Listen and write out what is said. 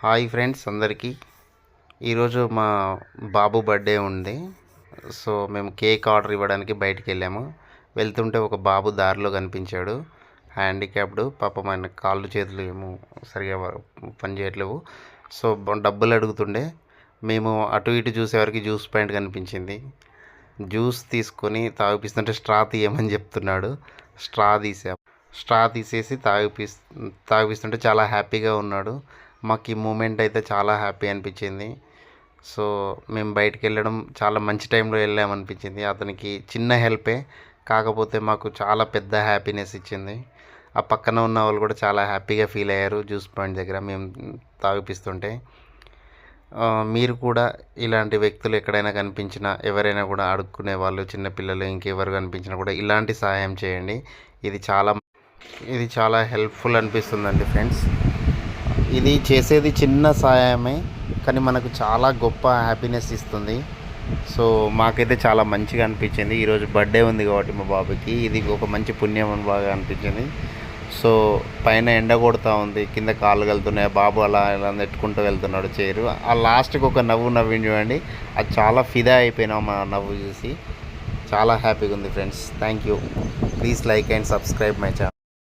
Hi friends అందరికీ. ఈరోజు మా బాబు బర్త్డే ఉంది. సో మేము కేక్ ఆర్డర్ ఇవ్వడానికి బయటికి వెళ్ళాము. వెళ్తుంటే ఒక బాబు దారిలో కనిపించాడు. హ్యాండిక్యాప్డ్, పాపం ఆయన కాళ్ళు చేతులు ఏమో సరిగా పనిచేయట్లేవు. సో డబ్బులు అడుగుతుండే మేము అటు ఇటు చూసేవారికి జ్యూస్ పాయింట్ కనిపించింది. జ్యూస్ తీసుకొని తాగిపిస్తుంటే స్ట్రా తీయమని చెప్తున్నాడు. స్ట్రా తీసేసి తాగిపిస్తుంటే చాలా హ్యాపీగా ఉన్నాడు. మాకు ఈ మూమెంట్ అయితే చాలా హ్యాపీ అనిపించింది. సో మేము బయటికి వెళ్ళడం చాలా మంచి టైంలో వెళ్ళామనిపించింది. అతనికి చిన్న హెల్పే, కాకపోతే మాకు చాలా పెద్ద హ్యాపీనెస్ ఇచ్చింది. ఆ పక్కన ఉన్న వాళ్ళు కూడా చాలా హ్యాపీగా ఫీల్ అయ్యారు జ్యూస్ పాయింట్ దగ్గర మేము తాగిపిస్తుంటే. మీరు కూడా ఇలాంటి వ్యక్తులు ఎక్కడైనా కనిపించినా, ఎవరైనా కూడా అడుక్కునే వాళ్ళు, చిన్నపిల్లలు ఇంకెవరు కనిపించినా కూడా ఇలాంటి సహాయం చేయండి. ఇది చాలా హెల్ప్ఫుల్ అనిపిస్తుందండి ఫ్రెండ్స్. ఇది చేసేది చిన్న సహాయమే, కానీ మనకు చాలా గొప్ప హ్యాపీనెస్ ఇస్తుంది. సో మాకైతే చాలా మంచిగా అనిపించింది. ఈరోజు బర్త్డే ఉంది కాబట్టి మా బాబుకి ఇది ఒక మంచి పుణ్యం అని బాగా అనిపించింది. సో పైన ఎండ కొడుతూ ఉంది, కింద కాళ్ళు వెళ్తున్నాయి, బాబు అలా ఇలా నెట్టుకుంటూ వెళ్తున్నాడు చైరు. ఆ లాస్ట్కి ఒక నవ్వింది చూడండి, అది చాలా ఫిదా అయిపోయినాం మా నవ్వు చూసి. చాలా హ్యాపీగా ఉంది friends. Thank you. Please like and subscribe my channel.